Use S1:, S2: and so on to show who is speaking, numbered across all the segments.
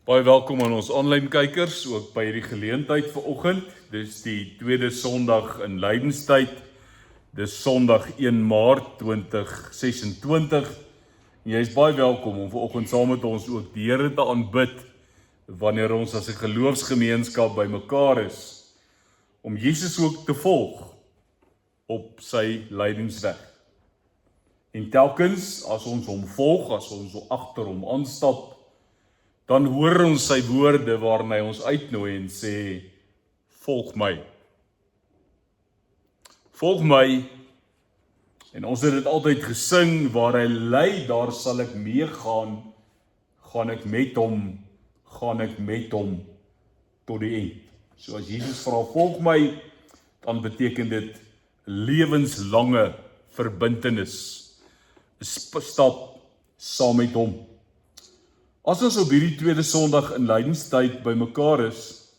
S1: Baie welkom aan ons online kykers, ook by hierdie geleentheid vanoggend. Dis die tweede Sondag in Lydenstyd. Dis Sondag 1 Maart 2026. En jy is baie welkom om vanoggend saam met ons ook die Here te aanbid wanneer ons as 'n geloofsgemeenskap bymekaar is, om Jesus ook te volg op sy lydingsweg. En telkens as ons hom volg, as ons agter hom aanstap, dan hoor ons sy woorde waarin hy ons uitnooi en sê, volg my. Volg my, en ons het dit altyd gesing, waar hy lei, daar sal ek meegaan, gaan ek met hom, tot die eind. So as Jesus vra, volg my, dan beteken dit lewenslange verbintenis, 'n stap saam met hom. As ons op hierdie tweede Sondag in Lydenstyd bymekaar is,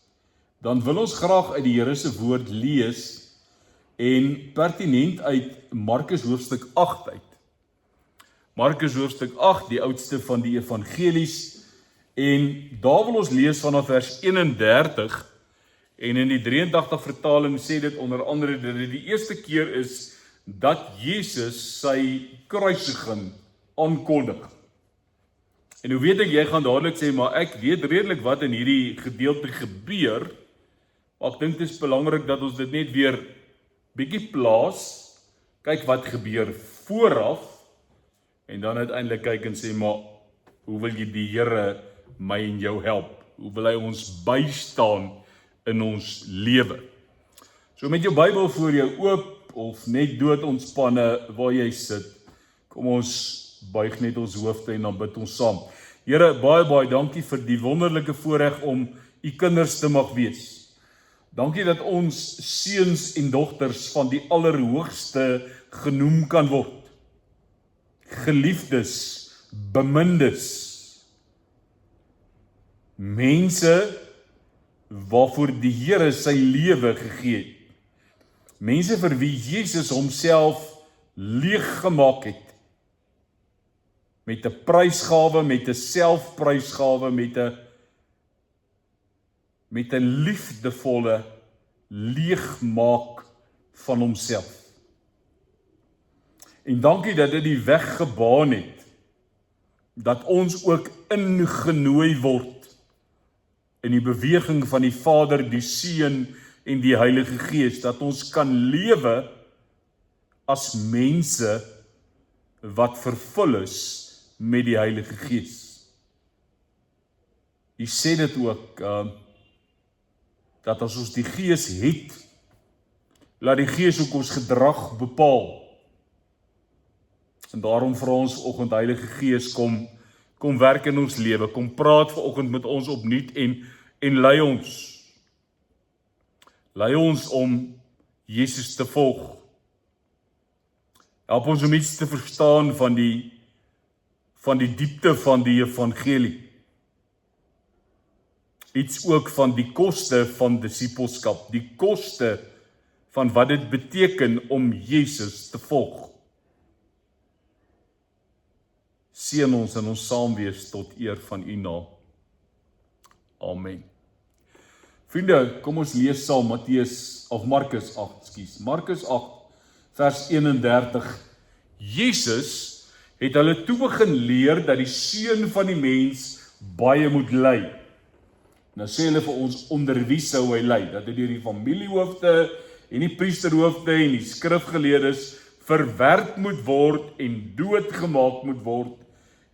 S1: dan wil ons graag uit die Here se woord lees en pertinent uit Markus hoofstuk 8 uit. Markus hoofstuk 8, die oudste van die evangelies, en daar wil ons lees vanaf vers 31, en in die 83 vertaling sê dit onder andere dat dit die eerste keer is dat Jesus sy kruisiging aankondig. En hoe weet ek, jy gaan dadelik sê, maar ek weet redelik wat in hierdie gedeelte gebeur, maar ek dink dit is belangrik dat ons dit net weer bietjie plaas, kyk wat gebeur vooraf, en dan uiteindelik kyk en sê, maar hoe wil jy die Here my en jou help? Hoe wil hy ons bystaan in ons lewe? So met jou Bybel voor jou oop, of net dood ontspanne waar jy sit, kom ons buig net ons hoofde en dan bid ons saam. Here, baie dankie vir die wonderlike voorreg om u kinders te mag wees. Dankie dat ons seuns en dogters van die Allerhoogste genoem kan word. Geliefdes, bemindes. Mense waarvoor die Here sy lewe gegee het. Mense vir wie Jesus homself leeg gemaak het. Met 'n prysgawe, met 'n selfprysgawe, met 'n liefdevolle leegmaak van homself. En dankie dat dit die weg gebaan het, dat ons ook ingenooi word in die beweging van die Vader, die Seun en die Heilige Gees, dat ons kan lewe as mense wat vervul is met die Heilige Gees. Hy sê dit ook, dat as ons die Gees het, laat die Gees ook ons gedrag bepaal. En daarom vra ons vanoggend, Heilige Gees, kom werk in ons lewe, kom praat vanoggend met ons opnuut en lei ons. Lei ons om Jesus te volg. Help ons om iets te verstaan van die diepte van die evangelie. Iets ook van die koste van disippelskap, die koste van wat dit beteken om Jesus te volg. Seën ons in ons saamwees tot eer van u naam. Amen. Vriende, kom ons lees saam Markus 8, Markus 8, vers 31. Jesus het hulle toe begin leer dat die Seun van die mens baie moet ly. Nou sê hulle vir ons, onder wie sou hy ly? Dat hy deur die familiehoofde en die priesterhoofde en die skrifgeleerdes verwerp moet word en doodgemaak moet word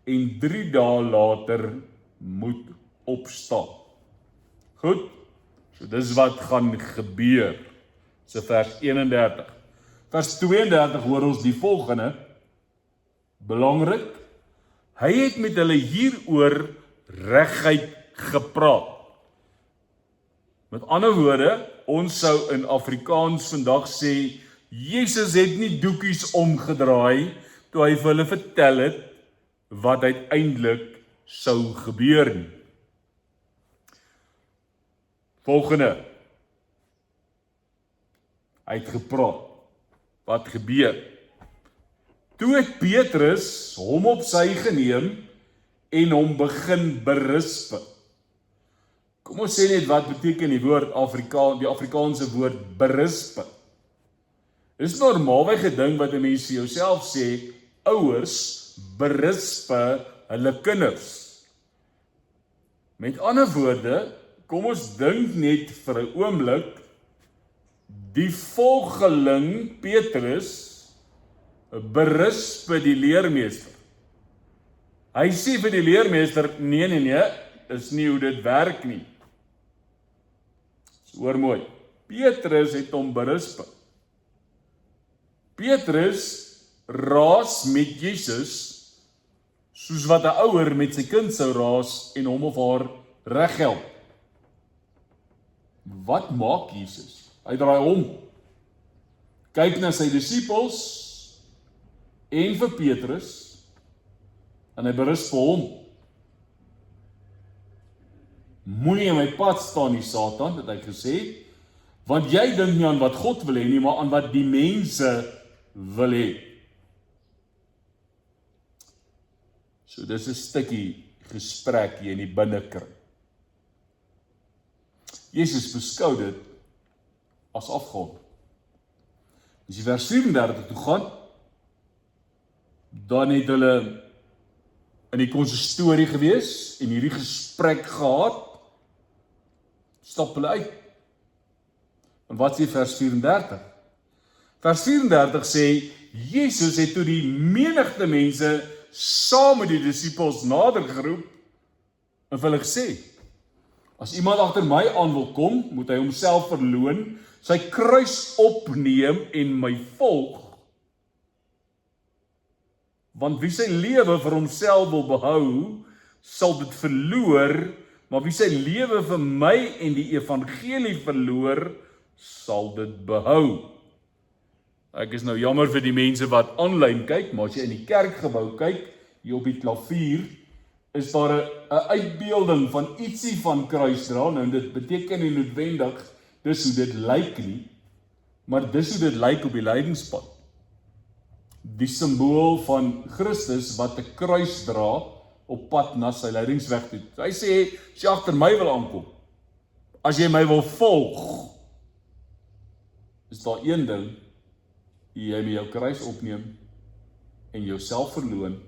S1: en 3 dae later moet opstaan. Goed, so dis wat gaan gebeur. So vers 31. Vers 32 hoor ons die volgende, belangrik, hy het met hulle hieroor reguit gepraat. Met ander woorde, ons sou in Afrikaans vandag sê, Jesus het nie doekies omgedraai, toe hy vir hulle vertel het, wat uiteindelik sou gebeur nie. Volgende, hy het gepraat, wat gebeur? Toe het Petrus hom op sy geneem en hom begin berispe. Kom ons sê net wat beteken die woord die Afrikaanse woord berispe. Dit is normaalweg 'n ding wat 'n mens vir jouself sê, ouers berispe hulle kinders. Met ander woorde, kom ons dink net vir 'n oomblik, die volgeling Petrus berispe die leermeester. Hy sê vir die leermeester, nee, is nie hoe dit werk nie. So hoor mooi, Petrus het hom berispe. Petrus raas met Jesus, soos wat 'n ouer met sy kind sou raas en hom of haar reghelp. Wat maak Jesus? Hy draai om, kyk na sy disippels en vir Petrus, en hy berisp hom. Moenie in my pad staan nie, Satan, het hy gesê, want jy dink nie aan wat God wil hê nie, maar aan wat die mense wil hê. So dis 'n stukkie gesprek hier in die binnekring. Jesus beskou dit as afgrond. As jy vers 34 toe gaan, dan het hulle in die konsistorie gewees en hierdie gesprek gehad, stap hulle uit. En wat sê vers 34? Vers 34 sê, Jesus het toe die menigte mense saam met die disippels nader geroep en vir hulle gesê, as iemand agter my aan wil kom, moet hy homself verloon, sy kruis opneem en my volg. Want wie sy lewe vir homself wil behou, sal dit verloor, maar wie sy lewe vir my en die evangelie verloor, sal dit behou. Ek is nou jammer vir die mense wat aanlyn kyk, maar as jy in die kerkgebou kyk, hier op die klavier, is daar 'n uitbeelding van ietsie van kruisdra. Nou dit beteken nie noodwendig dis hoe dit lyk nie, maar dis hoe dit lyk op die lydingspad. Die simbool van Christus wat 'n kruis dra op pad na sy lydingsweg toe. Hy sê, as jy agter my wil aankom, as jy my wil volg, is daar een ding, jy moet jou kruis opneem en jouself verloon.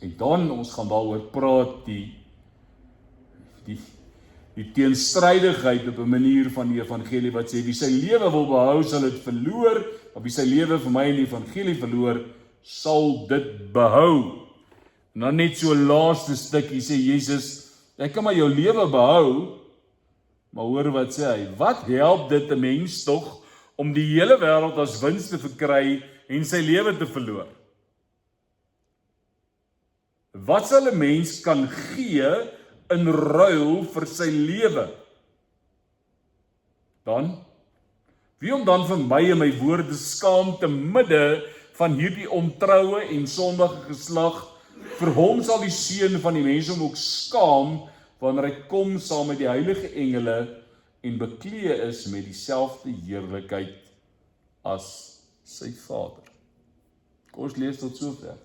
S1: En dan, ons gaan daaroor praat, die teenstrydigheid op 'n manier van die evangelie wat sê, wie sy lewe wil behou, sal dit verloor, maar wie sy lewe vir my in die evangelie verloor, sal dit behou. En dan net so laaste stukkie sê Jesus, jy kan maar jou lewe behou, maar hoor wat sê hy, wat help dit 'n mens tog om die hele wêreld as wins te verkry en sy lewe te verloor? Wat sal 'n mens kan gee in ruil vir sy lewe? Dan, wie om dan vir my en my woorde skaam te midde van hierdie ontroue en sondige geslag, vir hom sal die seun van die mens hom ook skaam, wanneer hy kom saam met die heilige engele en beklee is met dieselfde heerlikheid as sy Vader. Kom ons lees tot sover.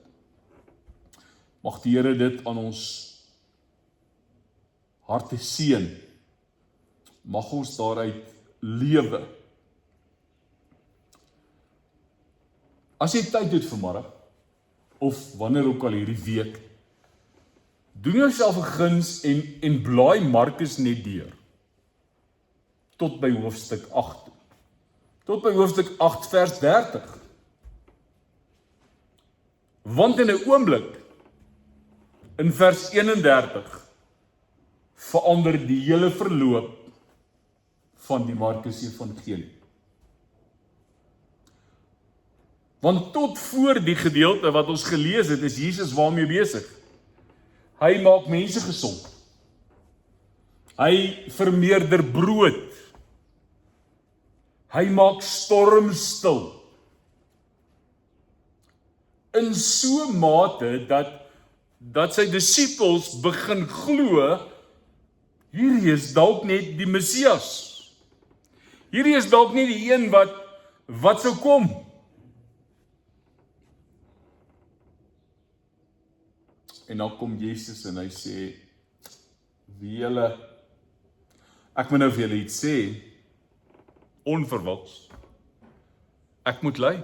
S1: Mag die Here dit aan ons harte seën. Mag ons daaruit lewe. As jy tyd het vanmiddag, of wanneer ook al hierdie week, doen jouself 'n guns en blaai Markus net deur. Tot by hoofstuk 8. Tot by hoofstuk 8 vers 30. Want in 'n oomblik, in vers 31, verander die hele verloop van die Markus Evangelie. Want tot voor die gedeelte wat ons gelees het, is Jesus waarmee besig. Hy maak mense gesond. Hy vermeerder brood. Hy maak storms stil. In so 'n mate dat sy disippels begin glo, hierdie is dalk net die Messias. Hierdie is dalk nie die een wat sou kom. En dan kom Jesus en hy sê, wie julle, ek moet nou vir julle iets sê, onverwags, ek moet ly.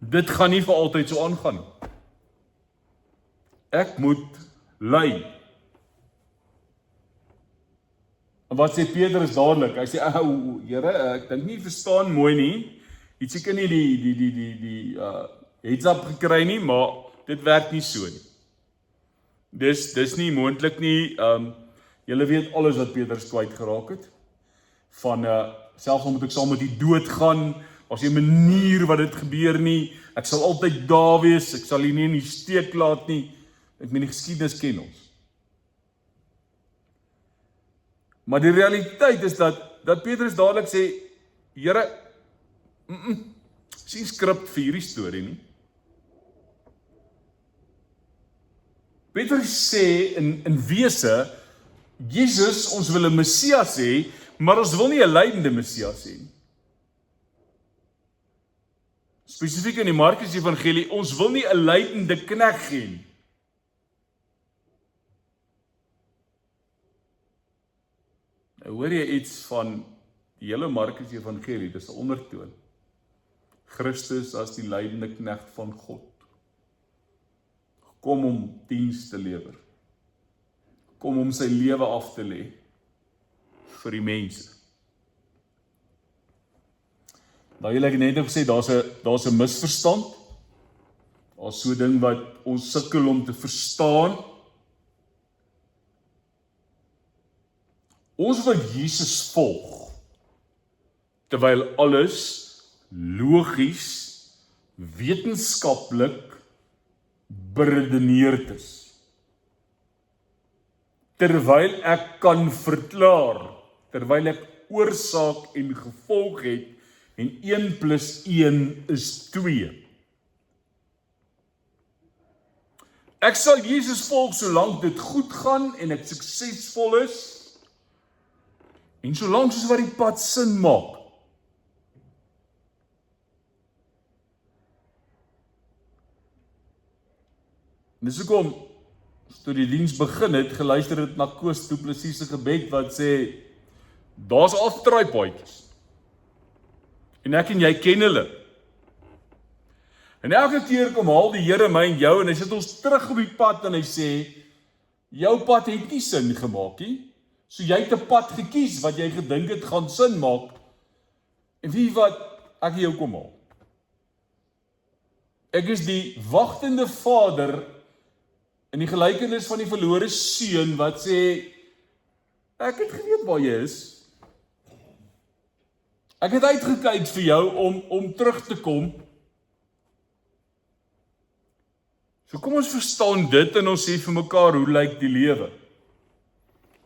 S1: Dit gaan nie vir altyd so aangaan nie. Ek moet ly. En wat sê Petrus dadelik? Hy sê, Here, ek dink nie verstaan mooi nie. Het seker nie die heads up gekry nie, maar dit werk nie so nie. Dis nie moontlik nie. Julle weet alles wat Petrus kwyt geraak het. Van selfs al moet ek saam met die dood gaan, as jy manier wat dit gebeur nie, ek sal altyd daar wees, ek sal jy nie in die steek laat nie. Ek meen die geskiedenis ken ons. Maar die realiteit is dat Petrus dadelik sê, Here, sien skrip vir hierdie storie nie. Petrus sê in wese, Jesus, ons wil 'n Messias hê, maar ons wil nie 'n lydende Messias hê nie. Spesifiek in die Markus Evangelie, ons wil nie 'n lydende knegg hê nie. Nou hoor jy iets van die hele Markus Evangelie, dis 'n ondertoon. Christus as die lydende knegg van God. Kom om diens te lewer. Kom om sy lewe af te lê vir die mense. Nou wil ek net nog sê, daar's 'n misverstand. Daar's so 'n ding wat ons sukkel om te verstaan. Ons wil Jesus volg, terwyl alles logies, wetenskaplik beredeneerd is. Terwyl ek kan verklaar, terwyl ek oorsaak en gevolg het, en 1 + 1 is 2. Ek sal Jesus volg solank dit goed gaan en ek suksesvol is, en solank soos wat die pad sin maak. Dis hoekom, toe die diens begin het, geluister het na Koos Du Plessis se gebed wat sê, daar's afdraaipaadjies. En ek en jy ken hulle. En elke keer kom haal die Here my en jou en hy sit ons terug op die pad en hy sê, jou pad het nie sin gemaak nie. So jy het 'n pad gekies wat jy gedink het gaan sin maak. En wie wat ek jou kom haal. Ek is die wagtende vader in die gelykenis van die verlore seun wat sê, ek het geweet waar jy is. Ek het uitgekyk vir jou om terug te kom. So kom ons verstaan dit en ons sê vir mekaar, hoe lyk die lewe?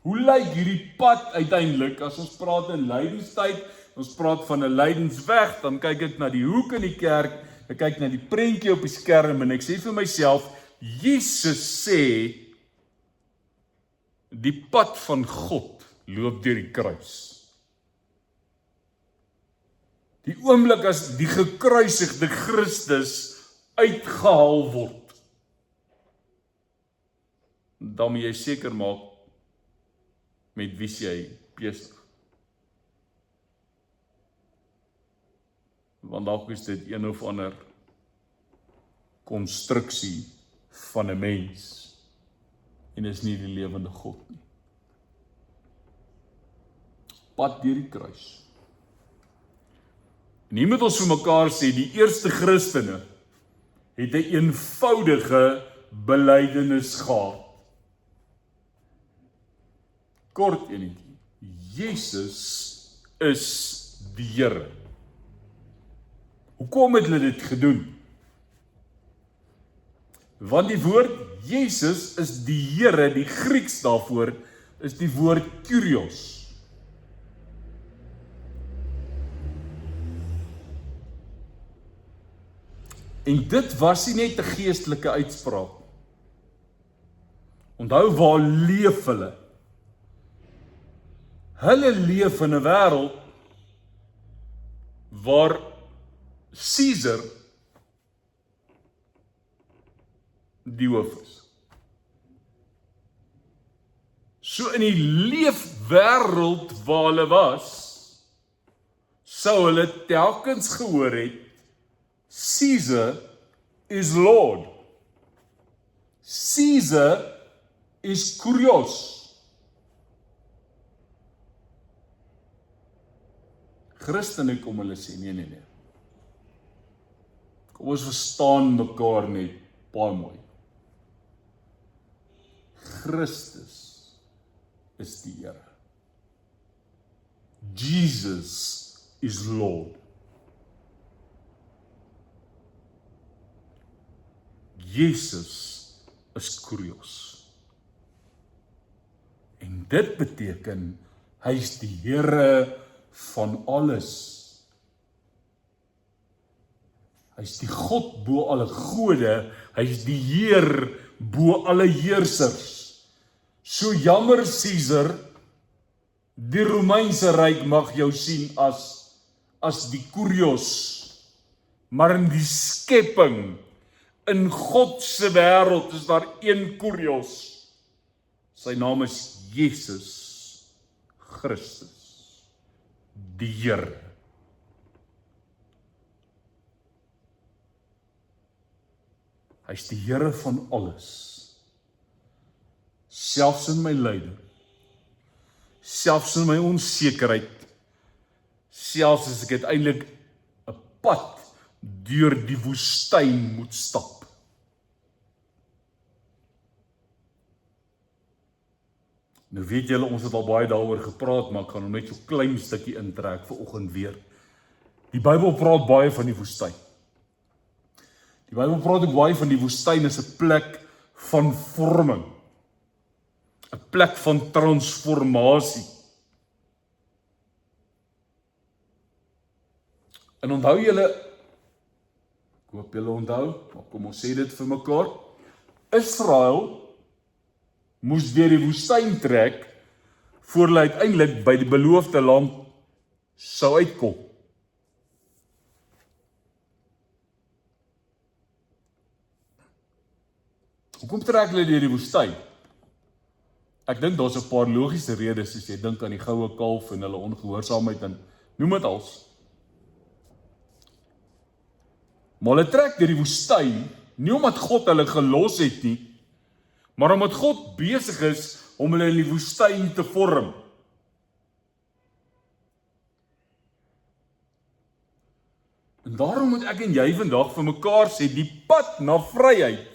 S1: Hoe lyk hierdie pad uiteindelik, as ons praat in lydenstyd, ons praat van 'n lydensweg, dan kyk ek na die hoek in die kerk, ek kyk na die prentjie op die skerm en ek sê vir myself, Jesus sê, die pad van God loop deur die kruis. Die oomblik as die gekruisigde Christus uitgehaal word, dan moet jy seker maak met wie jy besig. Want dalk is dit een of ander konstruksie van 'n mens en is nie die lewende God nie. Pad deur die kruis. En hier moet ons vir mekaar sê, die eerste Christene het 'n eenvoudige belydenis gehad. Kort enetjie, Jesus is die Here. Hoekom het hulle dit gedoen? Want die woord Jesus is die Here, die Grieks daarvoor is die woord Kyrios. En dit was nie net 'n geestelike uitspraak. Onthou, waar leef hulle? Hulle leef in 'n wêreld waar Caesar die hoof is. So in die leefwêreld waar hulle was, sou hulle telkens gehoor het, Caesar is Lord. Caesar is Kyrios. Christene kom hulle sê, nee. Kom ons verstaan mekaar net baie mooi. Christus is die Here. Jesus is Lord. Jesus is Kyrios. En dit beteken, hy is die Here van alles. Hy is die God bo alle gode, hy is die Heer bo alle heersers. So jammer Caesar, die Romeinse Ryk mag jou sien as die Kyrios, maar in die skepping, in God se wêreld is daar een Kyrios. Sy naam is Jesus Christus, die Here. Hy is die Here van alles. Selfs in my lyding, selfs in my onsekerheid, selfs as ek uiteindelik 'n pad deur die woestyn moet stap. Nou weet julle, ons het al baie daaroor gepraat, maar ek gaan net so klein stukkie intrek vanoggend weer. Die Bybel praat baie van die woestyn. Die Bybel praat ook baie van die woestyn as 'n plek van vorming. 'n plek van transformasie. En onthou julle, ek hoop julle onthou, maar kom ons sê dit vir mekaar, Israel moes deur die woestyn trek, voor hulle uiteindelik by die beloofde land sou uitkom. Hoekom trek hulle deur die woestyn? Ek dink daar's 'n paar logiese redes as jy dink aan die goue kalf en hulle ongehoorsaamheid en noem dit als. Maar hulle trek deur die woestyn, nie omdat God hulle gelos het nie, maar omdat God besig is om hulle in die woestyn te vorm. En daarom moet ek en jy vandag vir mekaar sê, die pad na vryheid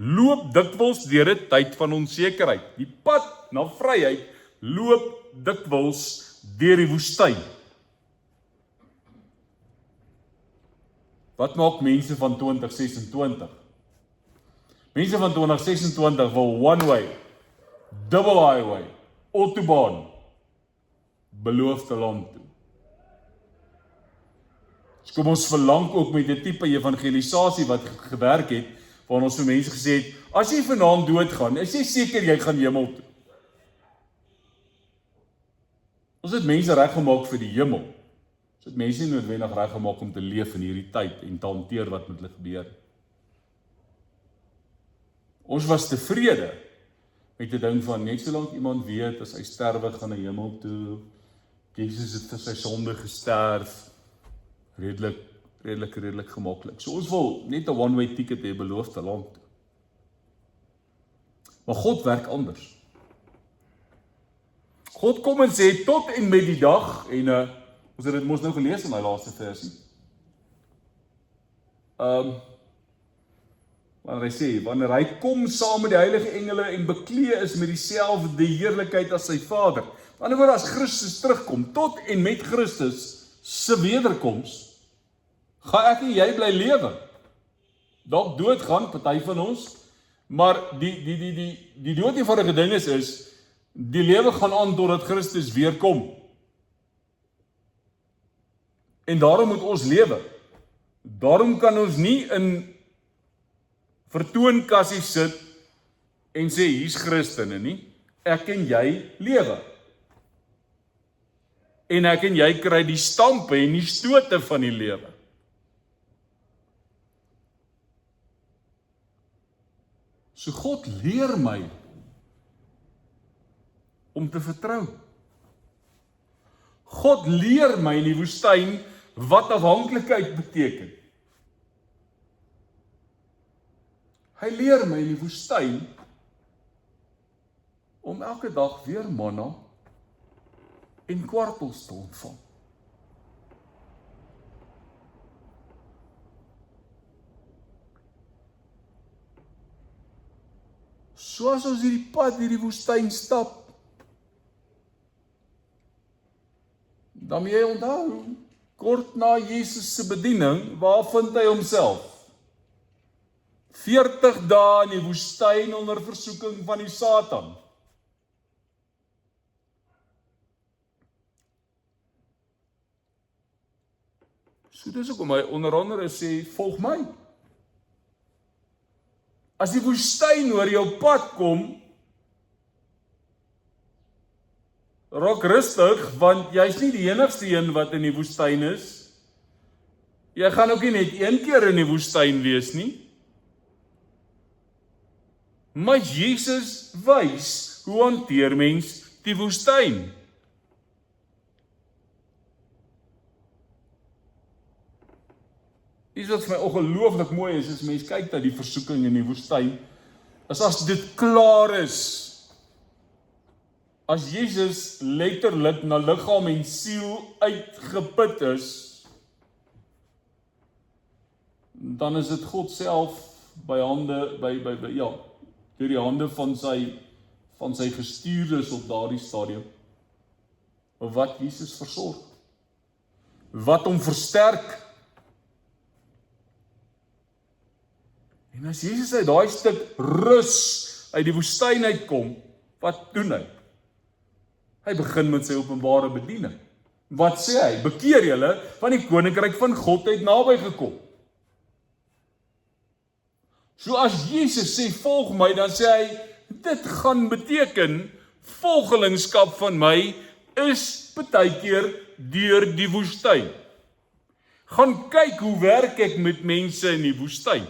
S1: loop dikwels deur 'n tyd van onsekerheid. Die pad na vryheid loop dikwels deur die woestyn. Wat maak mense van 2026? Mense van 2026 wil one way, double highway, autobaan, beloofde land toe. So kom ons verlang ook met 'n tipe evangelisasie wat gewerk het, waar ons vir mense gesê het, as jy vanaand doodgaan, is jy seker jy gaan hemel toe? Ons het mense reggemaak vir die hemel. Ons het mense nie noodwendig reggemaak om te leef in hierdie tyd en te hanteer wat met hulle gebeur. Ons was tevrede met die ding van, net solank iemand weet, as hy sterwe gaan na hemel toe, Jesus het vir sy sonde gesterf, redelik gemaklik. So ons wil net 'n one-way ticket hê, beloofde land toe. Maar God werk anders. God kom en sê, tot en met die dag, en ons het dit mos nou gelees in my laaste versie. Wanneer hy sê, wanneer hy kom saam met die heilige engele en beklee is met dieselfde heerlikheid as sy Vader. Aan die ander woorde, as Christus terugkom, tot en met Christus se wederkoms, gaan ek en jy bly lewe. Dalk doodgaan, party van ons, maar die dood eenvoudige ding is, die lewe gaan aan totdat Christus weer kom. En daarom moet ons lewe. Daarom kan ons nie in vertoonkassie sit en sê, hier's Christene nie. Ek en jy lewe. En ek en jy kry die stampe en die stote van die lewe. So God leer my om te vertrou. God leer my in die woestyn wat afhanklikheid beteken. Hy leer my in die woestyn om elke dag weer manna en kwartels te ontvang. Soos ons hierdie pad hierdie woestyn stap, dan moet jy onthou, kort na Jesus se bediening, waar vind hy homself? 40 dae in die woestyn onder versoeking van die Satan. So dis hoekom hy onder andere sê, volg my. As die woestyn oor jou pad kom, raak rustig, want jy's nie die enigste een wat in die woestyn is. Jy gaan ook nie net een keer in die woestyn wees nie. Maar Jesus wys hoe hanteer mens die woestyn. Iets wat vir my ongelooflik mooi is, as mens kyk na die versoeking in die woestyn, is as dit klaar is, as Jesus letterlik na liggaam en siel uitgeput is, dan is dit God self by hande, deur die hande van sy gestuurdes op daardie stadium, wat Jesus versorg, wat hom versterk. En as Jesus uit daai stuk rus uit die woestyn uitkom, wat doen hy? Hy begin met sy openbare bediening. Wat sê hy? Bekeer julle, want die koninkryk van God het naby gekom. So as Jesus sê, volg my, dan sê hy, dit gaan beteken, volgelingskap van my is partykeer deur die woestyn. Gaan kyk hoe werk ek met mense in die woestyn.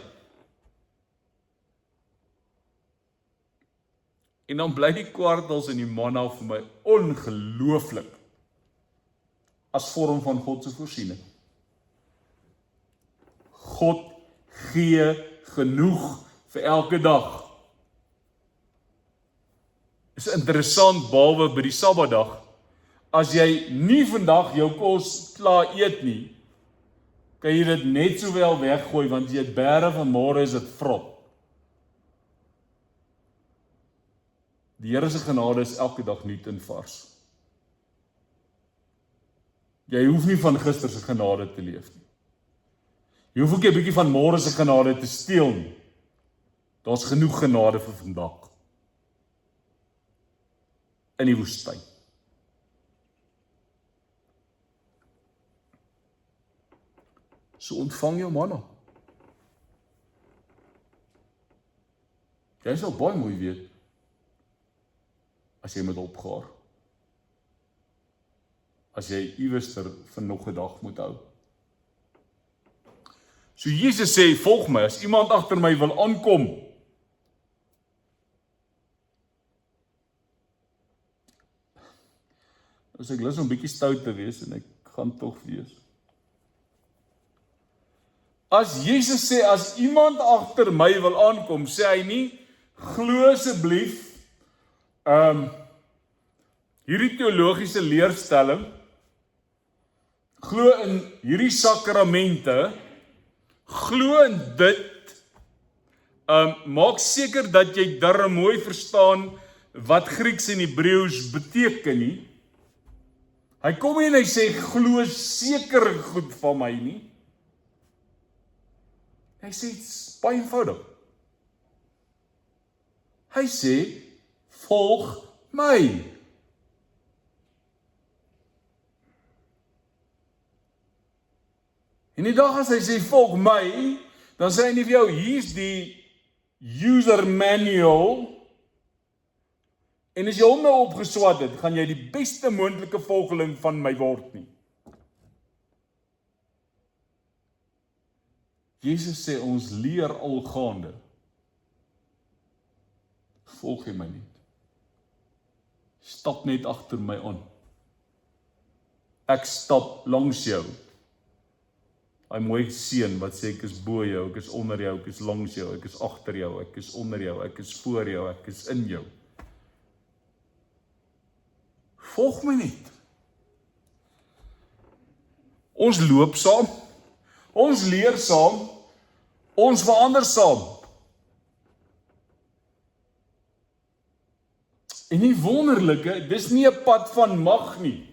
S1: En dan bly die kwartels en die manna vir my ongelooflik as vorm van God se voorsiening. God gee genoeg vir elke dag. Is interessant, behalwe by die Sabbatdag, as jy nie vandag jou kos klaar eet nie, kan jy dit net sowel weggooi, want jy het bære van môre is dit vrot. Die Here se genade is elke dag nuut en vars. Jy hoef nie van gister se genade te leef nie. Jy hoef ook nie 'n bietjie van môre se genade te steel nie. Daar's genoeg genade vir vandag. In die woestyn. So ontvang jou manna. Jy sal baie mooi weet, as jy met opgaar. As jy iewester vir nog 'n dag moet hou. So Jesus sê, volg my, as iemand agter my wil aankom. As ek lus om bietjie stout te wees, en ek gaan tog wees. As Jesus sê, as iemand agter my wil aankom, sê hy nie, glo asseblief, hierdie teologiese leerstelling, glo in hierdie sakramente, glo in dit, maak seker dat jy darm mooi verstaan wat Grieks en Hebreëus beteken nie. Hy kom en hy sê, glo seker goed van my nie. Hy sê, it's baie eenvoudig. Hy sê, volg my. En die dag as hy sê, volg my, dan sê hy nie vir jou, hier's die user manual, en as jy hom nou opgeswat het, gaan jy die beste moontlike volgeling van my word nie. Jesus sê, ons leer algaande, volg jy my nie. Stap net agter my aan. Ek stap langs jou. Hy mooi seun wat sê ek is bo jou, ek is onder jou, ek is langs jou, ek is agter jou, ek is onder jou, ek is voor jou, ek is in jou. Volg my net. Ons loop saam, ons leer saam, ons verander saam. En die wonderlike, dis nie 'n pad van mag nie.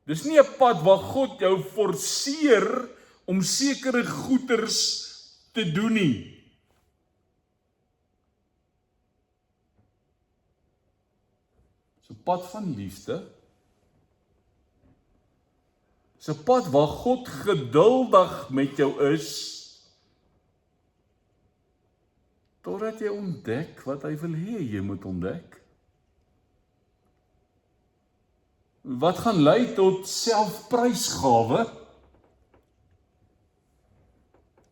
S1: Dis nie 'n pad waar God jou forceer om sekere goeders te doen nie. Dis 'n pad van liefde. Dis 'n pad waar God geduldig met jou is, totdat jy ontdek wat hy wil hê jy moet ontdek. Wat gaan lei tot selfprysgawe?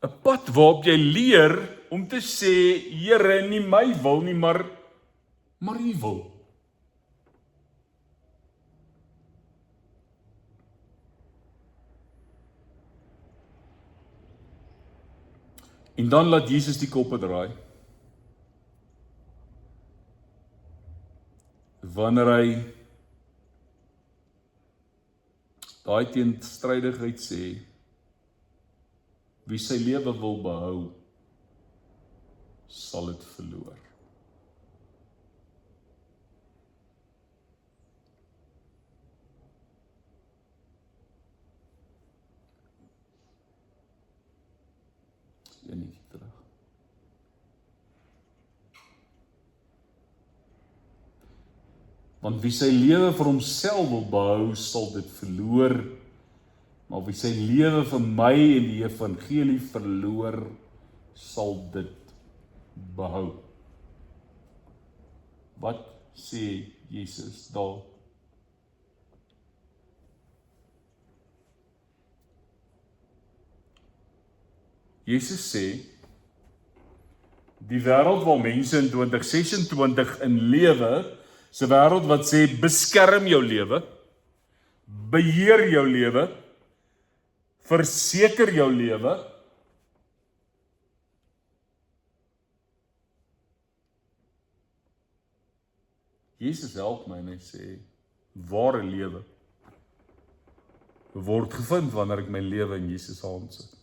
S1: 'n Pad waarop jy leer om te sê, Here, nie my wil nie, maar U wil. En dan laat Jesus die koppe draai. Wanneer hy daai teenstrydigheid sê, wie sy lewe wil behou, sal dit verloor. Enetjie terug. Want wie sy lewe vir homself wil behou, sal dit verloor. Maar wie sy lewe vir my en die evangelie verloor, sal dit behou. Wat sê Jesus daar? Jesus sê, die wêreld waar mense in 2026 in lewe, is 'n wêreld wat sê, beskerm jou lewe, beheer jou lewe, verseker jou lewe. Jesus help my en hy sê, ware lewe word gevind wanneer ek my lewe in Jesus se hand sit.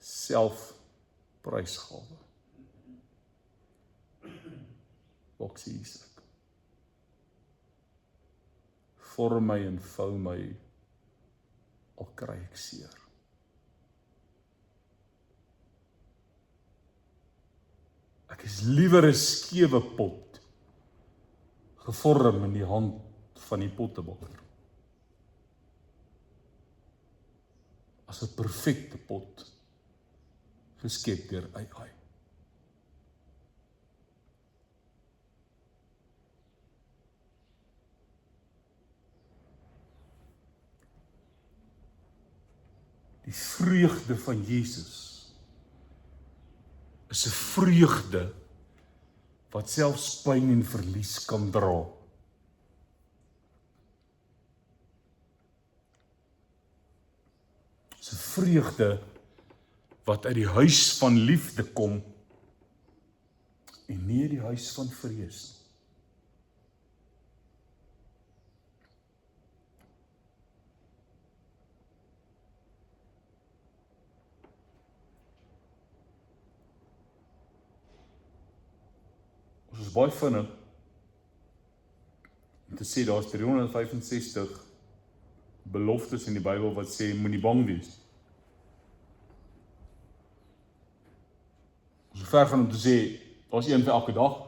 S1: Selfprysgawe. Boksie Isak. Vorm my en vou my, al kry ek seer. Ek is liewer 'n skewe pot, gevorm in die hand van die pottebakker, as 'n perfekte pot, geskep deur AI. Die vreugde van Jesus is 'n vreugde wat selfs pyn en verlies kan dra. Dis 'n vreugde wat uit die huis van liefde kom en nie uit die huis van vrees nie. Ons is baie vinnig om te sê daar's 365 beloftes in die Bybel wat sê moenie bang wees. Ons is ver van om te sê daar's een vir elke dag.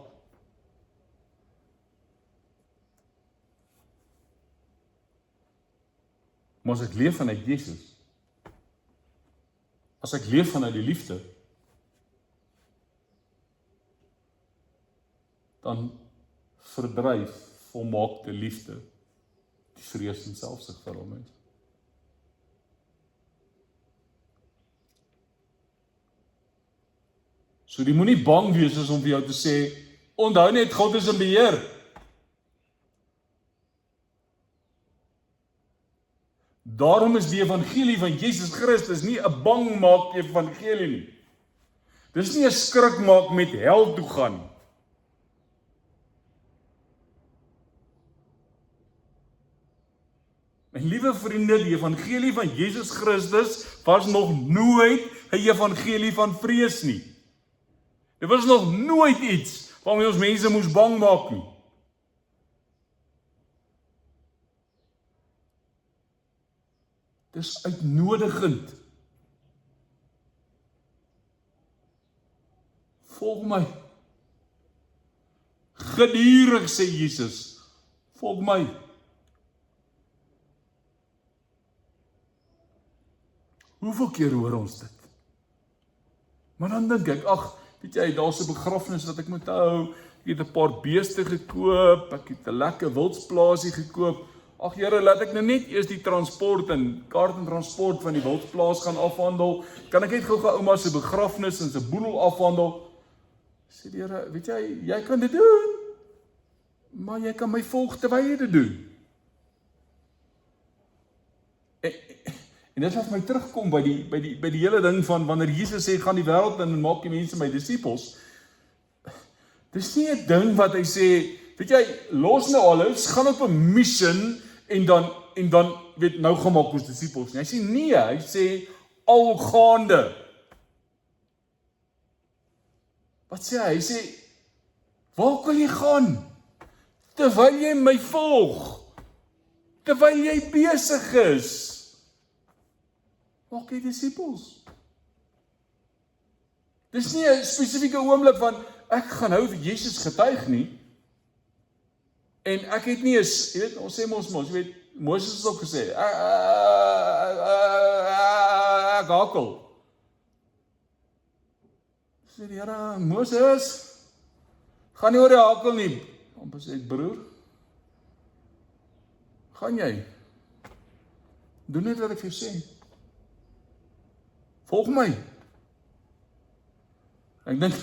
S1: Maar as ek leef vanuit Jesus, as ek leef vanuit die liefde, dan verdryf volmaakte liefde die vrees en selfsug vir hom mens. So die moenie bang wees is om vir jou te sê, Onthou net, God is in beheer. Daarom is die evangelie van Jesus Christus nie 'n bangmaak evangelie nie. Dis nie 'n skrikmaak met hel toe gaan. My liewe vriende, die evangelie van Jesus Christus was nog nooit 'n evangelie van vrees nie. Dit was nog nooit iets waarmee ons mense moes bang maak nie. Dis uitnodigend. Volg my. Gedurig sê Jesus, volg my. Hoeveel keer hoor ons dit? Maar dan dink ek, ag, weet jy, daar's 'n begrafnis wat ek moet hou, ek het 'n paar beeste gekoop, ek het 'n lekker wildsplaasie gekoop. Ag Here, laat ek nou net eers die transport en kaart en transport van die wildsplaas gaan afhandel. Kan ek net gou-gou ouma se begrafnis en se boedel afhandel? Sê die Here, weet jy kan dit doen, maar jy kan my volg terwyl jy dit doen. En dit laat my terugkom by die hele ding van wanneer Jesus sê, gaan die wêreld in en maak die mense my disippels. Dis nie 'n ding wat hy sê, weet jy, los nou alles, gaan op 'n mission en dan weet nou gaan maak ons disippels nie. Hy sê nee, hy sê algaande. Wat sê hy? Hy sê, waar wil jy gaan? Terwyl jy my volg, terwyl jy besig is. Maak jy disippels. Dis nie 'n spesifieke oomblik van, ek gaan nou vir Jesus getuig nie, en ek het nie eens, jy weet, ons sê mos, jy weet, Moses het ook gesê, ek hakel. Sê die Here, Moses, gaan nie oor die hakel nie. Amper sê ek, broer, gaan jy? Doen net wat ek vir jou sê. Volg my. Ek dink,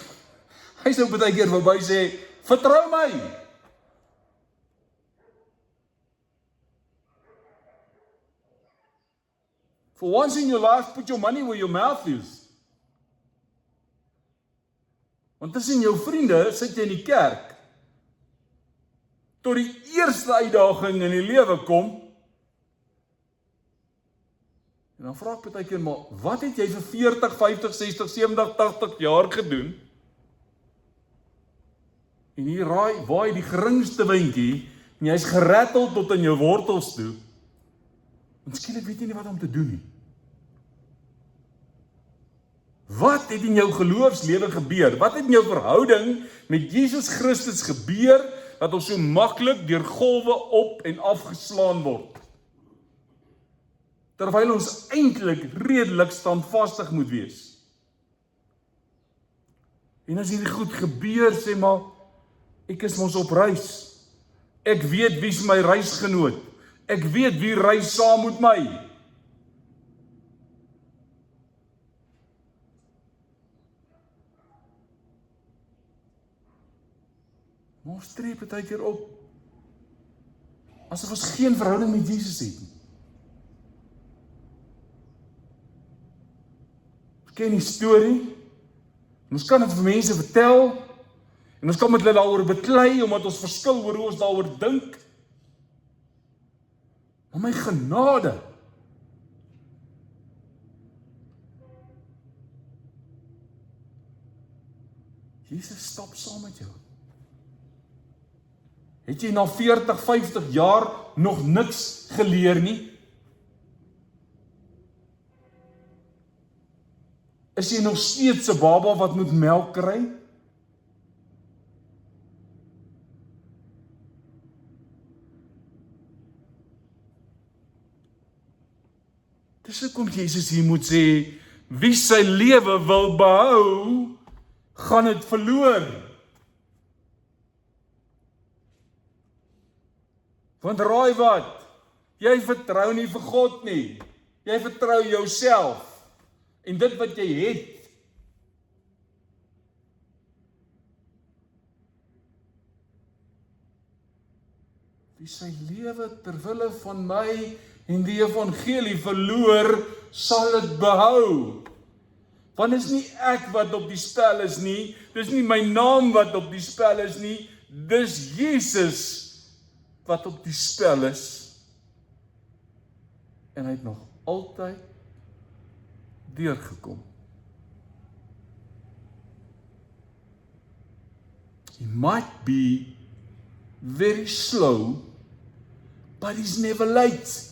S1: hy sou baie keer verby sê, vertrou my. For once in your life, put your money where your mouth is. Want tussen jou vriende sit jy in die kerk. Tot die eerste uitdaging in die lewe kom, en dan vra ek baie keer, maar wat het jy vir 40, 50, 60, 70, 80 jaar gedoen? En hier waai die geringste windjie, en jy's geratteld tot in jou wortels toe. En skielik weet jy nie wat om te doen nie. Wat het in jou geloofslewe gebeur? Wat het in jou verhouding met Jesus Christus gebeur, dat ons so maklik deur golwe op en afgeslaan word? Terwyl ons eintlik redelik standvastig moet wees. En as hierdie goed gebeur, sê maar, ek is mos op reis. Ek weet wie is my reisgenoot. Ek weet wie reis saam met my. Maar ons tree baie keer op, asof ons geen verhouding met Jesus het nie. Ons ken die storie, en ons kan dit vir mense vertel, en ons kan met hulle daaroor beklei, omdat ons verskil oor hoe ons daaroor dink. Maar my genade, Jesus stap saam met jou. Het jy na 40, 50 jaar nog niks geleer nie? Is jy nog steeds 'n baba wat moet melk kry? Dis hoekom Jesus hier moet sê, wie sy lewe wil behou, gaan dit verloor. Want raai wat? Jy vertrou nie vir God nie. Jy vertrou jouself en dit wat jy het. wie sy lewe ter wille van my en die evangelie verloor, sal dit behou. Want is nie ek wat op die spel is nie, dis nie my naam wat op die spel is nie, dis Jesus wat op die spel is. En hy het nog altyd deurgekom. He might be very slow, but he's never late.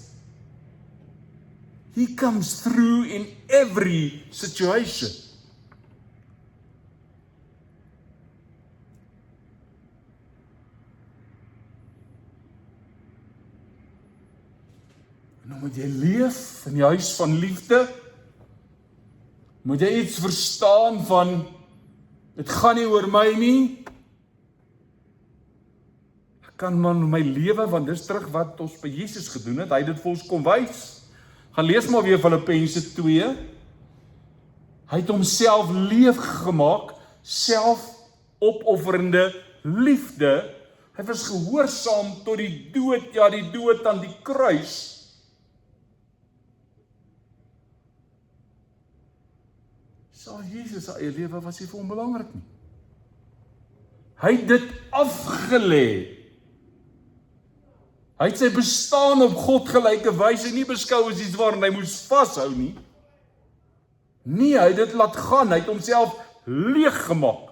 S1: He comes through in every situation. En dan moet jy leef in die huis van liefde, moet jy iets verstaan van, dit gaan nie oor my nie, ek kan man my lewe, want dis terug wat ons by Jesus gedoen het, hy het dit vir ons kom wys. Gaan lees maar weer Filippense 2, hy het homself leef gemaak, selfopofferende liefde, hy was gehoorsaam tot die dood, ja die dood aan die kruis. Sal Jesus sy eie lewe was nie vir hom belangrik nie. Hy het dit afgelê. Hy het sy bestaan op God gelyke wyse nie beskou as iets waarin hy moes vashou nie. Nee, hy het dit laat gaan, hy het homself leeg gemaak.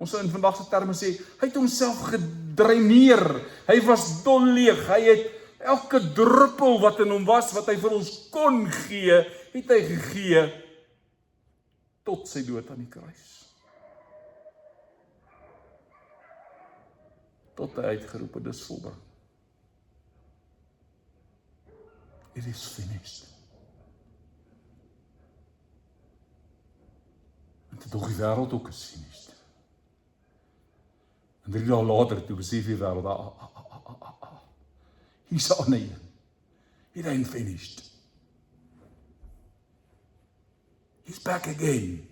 S1: Ons sou in vandag se terme sê, hy het homself gedreineer, hy was dol leeg, hy het elke druppel wat in hom was, wat hy vir ons kon gee, het hy gegee, tot sy dood aan die kruis. Tot hy uitgeroep het, dis volbring. It is finished. En toe dog die wêreld ook is finished. En 3 dae later, toe besef die wêreld, hier's aan hy. It ain't finished. He's back again.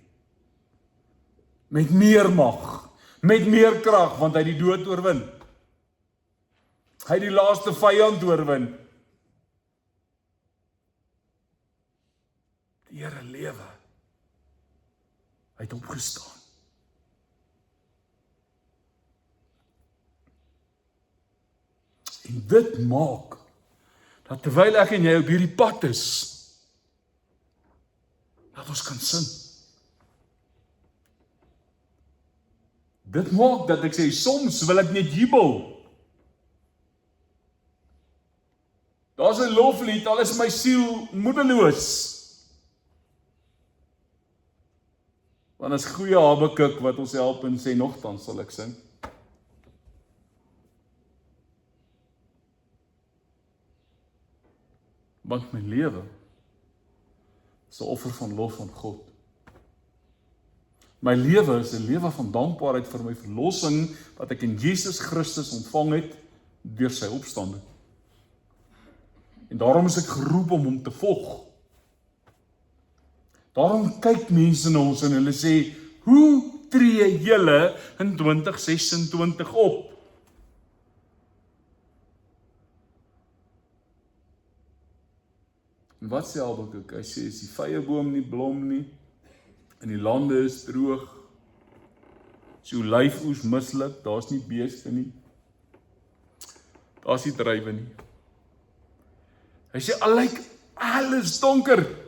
S1: Met meer mag, met meer krag, want hy het die dood oorwin. Hy het die laaste vyand oorwin. Die Here lewe. Hy het opgestaan. En dit maak, dat terwyl ek en jy op hierdie pad is, dat ons kan sing. Dit maak dat ek sê, soms wil ek net jubel. Daar's 'n loflied, al is my siel moedeloos. Want as goeie Habakuk wat ons help en sê, nogtans sal ek sing. Want my lewe is 'n offer van lof aan God. My lewe is 'n lewe van dankbaarheid vir my verlossing wat ek in Jesus Christus ontvang het deur sy opstanding. En daarom is ek geroep om hom te volg. Daarom kyk mense na ons en hulle sê, hoe tree julle in 2026 op? En wat sê Habakuk? Hy sê, is die vyeboom nie blom nie, en die lande is droog, as die olyfoes misluk, daar's nie beeste nie, daar's nie druiwe nie. Hy sê, al lyk alles donker,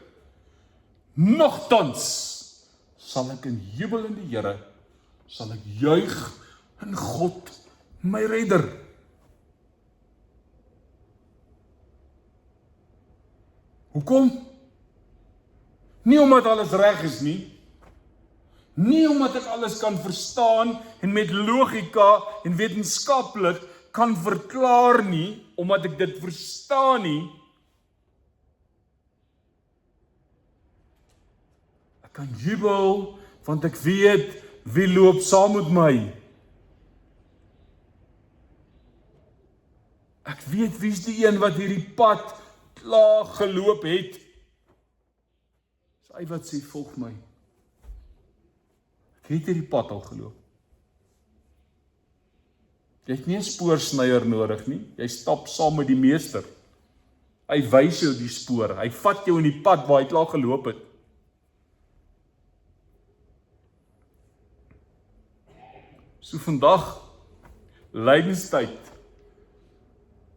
S1: nogtans sal ek in jubel in die Here, sal ek juig in God, my redder. Hoekom? Nie omdat alles reg is nie. Nie omdat ek alles kan verstaan en met logika en wetenskaplik kan verklaar nie, omdat ek dit verstaan nie. Ek kan jubel, want ek weet wie loop saam met my. Ek weet wie's die een wat hierdie pad klaar geloop het. Dis hy wat sê, volg my. Ek het hierdie pad al geloop. Jy het nie 'n spoorsnyer nodig nie. Jy stap saam met die meester. Hy wys jou die spoor. Hy vat jou in die pad waar hy klaar geloop het. So vandag, lydenstyd,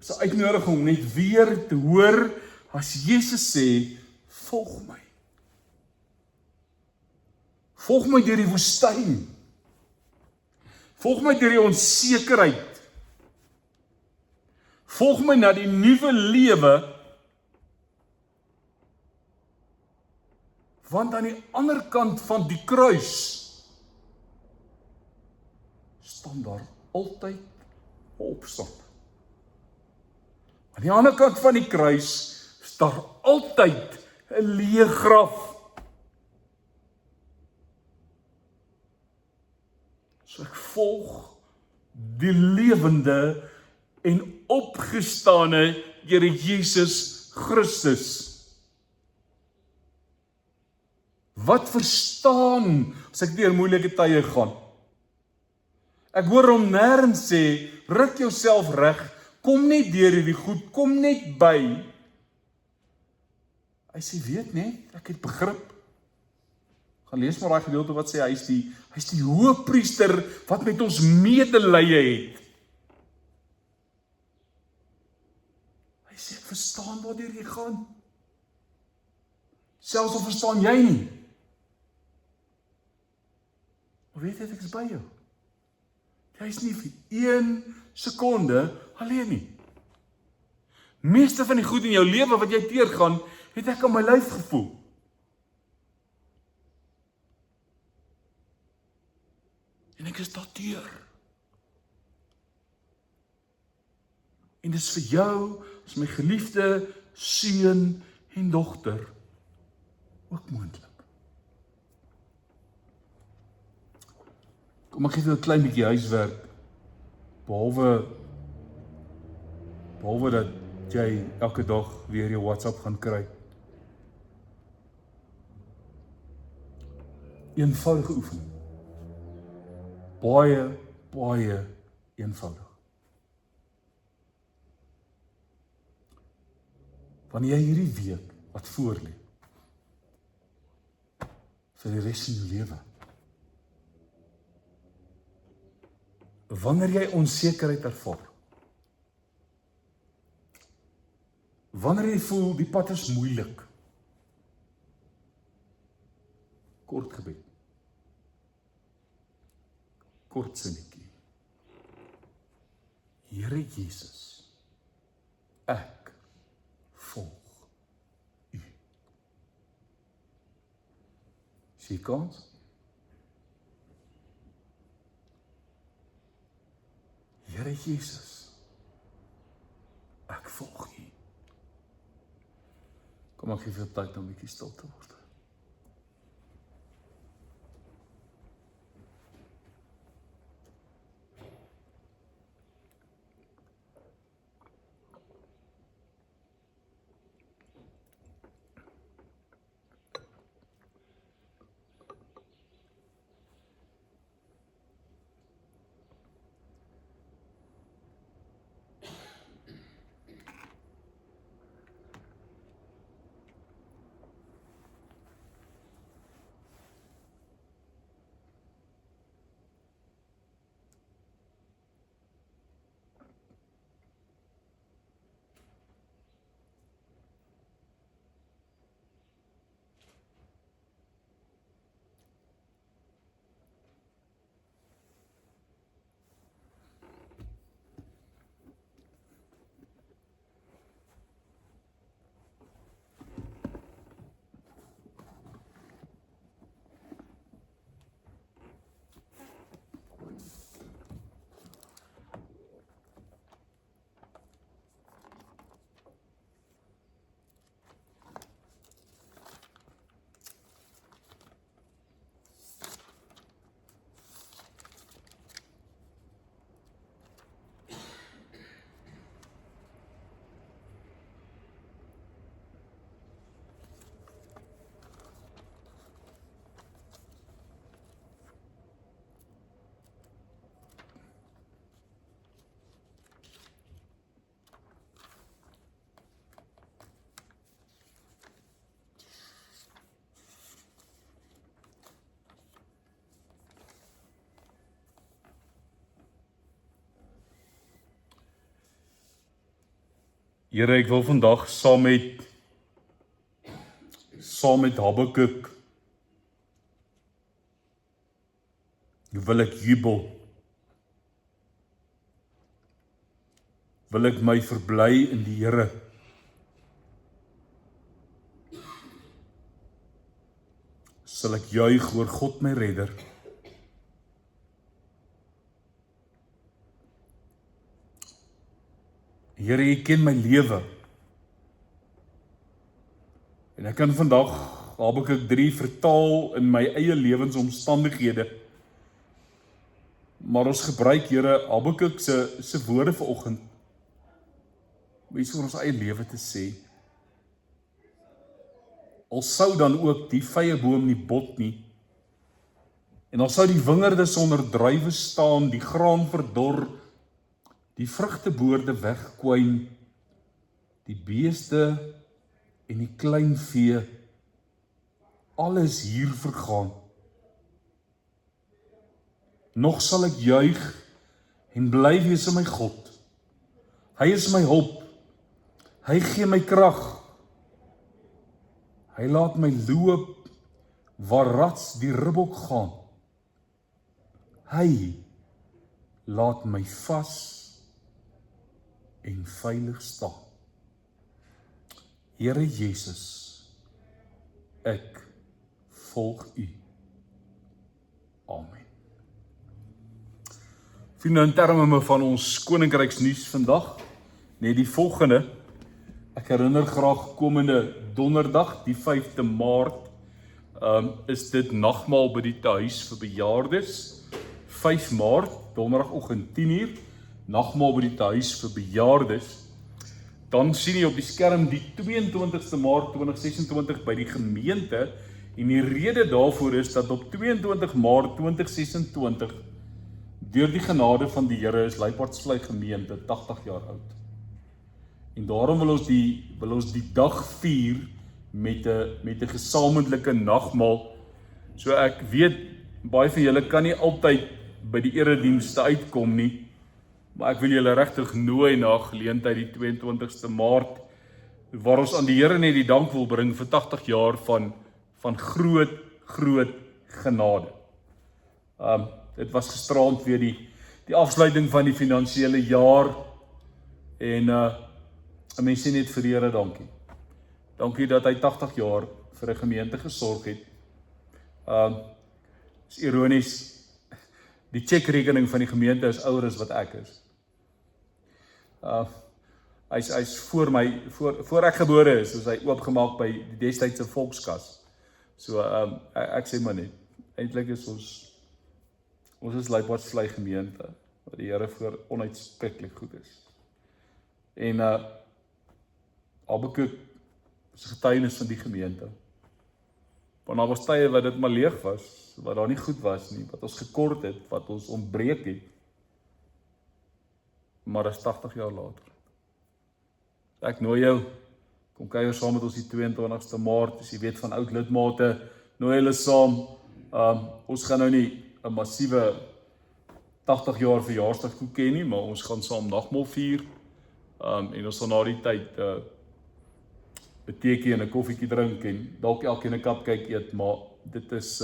S1: is 'n uitnodiging om net weer te hoor as Jesus sê, volg my. Volg my deur die woestyn. Volg my deur die onsekerheid. Volg my na die nuwe lewe, want aan die ander kant van die kruis staan daar altyd 'n opstand. Aan die ander kant van die kruis is daar altyd 'n leë graf. So ek volg die lewende en opgestane Here Jesus Christus. Wat verstaan as ek deur moeilike tye gaan? Ek hoor hom nêrens sê, ruk jouself reg, kom net deur hierdie goed, kom net by. Hy sê, weet net, ek het begrip. Gaan lees maar daai gedeelte wat sê, hy is die hoëpriester wat met ons medelee het. Hy sê, ek verstaan waardeur jy gaan. Selfs al verstaan jy nie. Maar weet jy, ek is by jou. Jy is nie vir 1 sekonde alleen nie. Meeste van die goed in jou lewe wat jy teergaan, het ek aan my lyf gevoel. En ek is daardeur. En dis vir jou, as my geliefde seun en dogter, ook moontlik. Kom ek gee jou 'n klein bietjie huiswerk, behalwe dat jy elke dag weer jou WhatsApp gaan kry. Eenvoudige oefening. Baie eenvoudig. Wanneer jy hierdie week wat voorlê, vir die res van jou lewe, wanneer jy onsekerheid ervaar, wanneer jy voel die pad is moeilik, kort gebed, kort sinnetjie. Here Jesus, ek volg U. Sien kans? Here Jesus, ek volg U. Kom ek gee vir tyd om 'n bietjie stil te word. Here, ek wil vandag saam met Habakuk, wil ek jubel, wil ek my verbly in die Here. Sal ek juig oor God my redder. Here, U ken my lewe. En ek kan vandag Habakuk 3 vertaal in my eie lewensomstandighede. Maar ons gebruik, Here, Habakuk se woorde vanoggend om iets oor ons eie lewe te sê. Al sou dan ook die vyeboom nie bot nie, en al sou die wingerde sonder druiwe staan, die graan verdor, die vrugteboorde wegkwyn, die beeste en die klein vee, alles hier vergaan. Nog sal ek juig en bly wees in my God. Hy is my hulp. Hy gee my krag. Hy laat my loop waar rats die ribbok gaan. Hy laat my vas en veilig staan. Here Jesus, ek volg U. Amen. Vriende, in terme van ons koninkryksnuus vandag, net die volgende. Ek herinner graag komende donderdag, die 5de Maart, is dit nagmaal by die tehuis vir bejaardes. 5 Maart, donderdagoggend 10:00, nagmaal by die tehuis vir bejaardes. Dan sien jy op die skerm die 22ste Maart 2026 by die gemeente, en die rede daarvoor is dat op 22 Maart 2026 deur die genade van die Here is Luiphardsvlei gemeente 80 jaar oud. En daarom wil ons die dag vier met 'n gesamentlike nagmaal. So ek weet baie van julle kan nie altyd by die eredienste uitkom nie, maar ek wil julle regtig nooi na geleentheid die 22ste Maart waar ons aan die Here net die dank wil bring vir 80 jaar van groot genade. Dit was gisteraand weer die afsluiting van die finansiële jaar, en 'n mens sê net vir die Here dankie. Dankie dat hy 80 jaar vir 'n gemeente gesorg het. Is ironies, die chequerekening van die gemeente is ouer as wat ek is. Hy's voor ek gebore is hy oopgemaak by die destydse Volkskas. So ek sê maar net, eintlik is ons is Luiphardsvlei gemeente, wat die Here voor onuitspreeklik goed is. En Habakuk is getuienis van die gemeente. Want daar was tye wat dit maar leeg was, wat daar nie goed was nie, wat ons gekort het, wat ons ontbreek het. Maar dit is 80 jaar later. Ek nooi jou, kom kuier saam met ons die 22ste Maart, as jy weet van oud lidmate, nooi hulle saam. Ons gaan nou nie 'n massiewe 80 jaar verjaarsdag toeken nie, maar ons gaan saam nagmaal vier, en ons sal na die tyd 'n teekie en 'n koffietjie drink en dalk elkeen 'n cupcake eet, maar dit is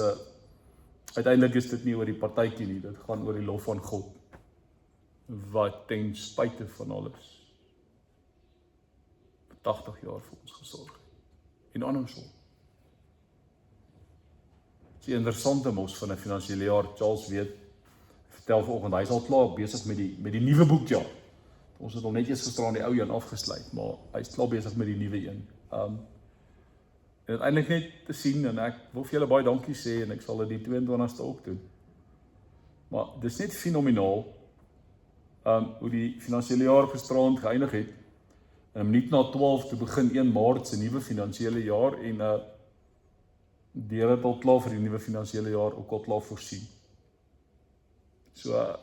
S1: uiteindelik is dit nie oor die partytjie nie, dit gaan oor die lof van God, wat ten spyte van alles 80 jaar vir ons gesorg het, en andersom. Dit is die interessante mos van 'n finansiële jaar. Charles weet, vertel vanoggend, hy is al klaar besig met die nuwe boekjaar. Ons het al net eers gister aan die ou een afgesluit, maar hy is klaar besig met die nuwe een. En uiteindelik net te sien, en ek wil vir julle baie dankie sê, en ek sal dit die 22ste ook doen. Maar dis net fenomenaal, hoe die finansiële jaar gisterand geëindig het, en 'n minuut na 12 te begin 1 Maart se nuwe finansiële jaar, en die Here het al klaar vir die nuwe finansiële jaar ook al klaar voorsien. So,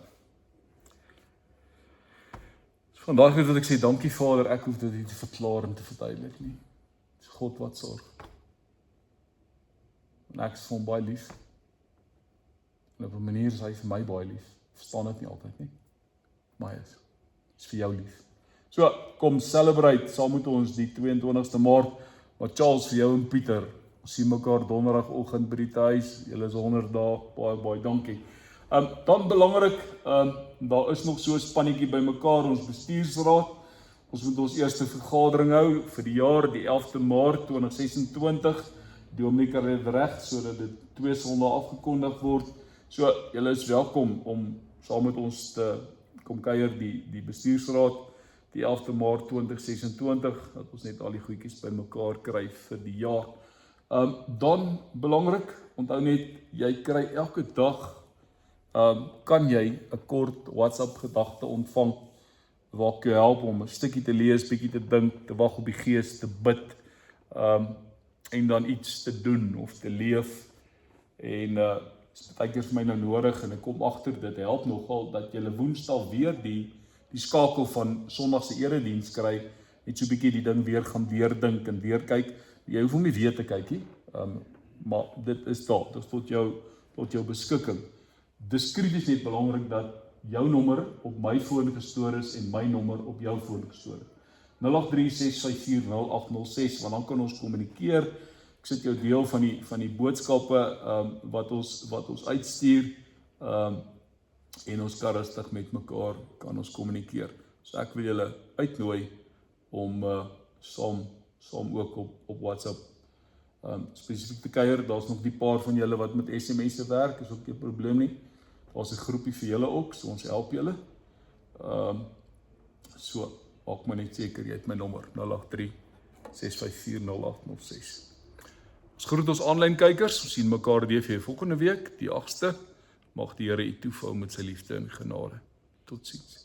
S1: vandag wil ek sê, dankie Vader, ek hoef dit nie te verklaar en te verduidelik nie. Dit is God wat sorg. En ek is vir hom baie lief. En op 'n manier is hy vir my baie lief. Verstaan dit nie altyd nie. Maar hy is vir jou lief. So, kom celebrate saam met ons die 22ste Maart. Maar Charles, vir jou en Pieter, ons sien mekaar donderdagoggend by die huis. Julle is 100 dae, baie dankie. Dan belangrik, daar is nog so 'n spannetjie by mekaar, ons bestuursraad. Ons moet ons eerste vergadering hou vir die jaar, die 11de Maart 2026. Die Dominee kan dit reg, sodat dit 2 Sondae afgekondig word. So, julle is welkom om saam met ons te kom kuier die bestuursraad, die 11de Maart 2026, dat ons net al die goedjies by mekaar kry vir die jaar. Dan, belangrik, onthou net, jy kry elke dag, kan jy 'n kort WhatsApp gedagte ontvang, waar ek jou help om 'n stukkie te lees, bietjie te dink, te wag op die Gees, te bid, en dan iets te doen of te leef. En is baie keer vir my nou nodig en ek kom agter dit help nogal dat jy Woensdag weer die skakel van Sondag se erediens kry, net so 'n bietjie die ding weer gaan deurdink en deurkyk. Jy hoef hom nie weer te kyk nie, maar dit is daar, dit is tot jou beskikking. Dis krities net belangrik dat jou nommer op my foon gestoor is en my nommer op jou foon gestoor is. 08365408006, want dan kan ons kommunikeer. Ek sit jou deel van die boodskappe wat ons uitstuur, en ons kan rustig met mekaar kan ons kommunikeer. So ek wil julle uitnooi om saam ook op WhatsApp spesifiek te kuier. Daar's nog die paar van julle wat met SMS'e werk, is ook geen probleem nie. Daar's 'n groepie vir julle ook, so ons help julle. So, maak maar net seker jy het my nommer 08365408006. Ons groet ons aanlyn kykers, ons sien mekaar weer volgende week, die 8ste. Mag die Here u toevou met sy liefde en genade. Totsiens.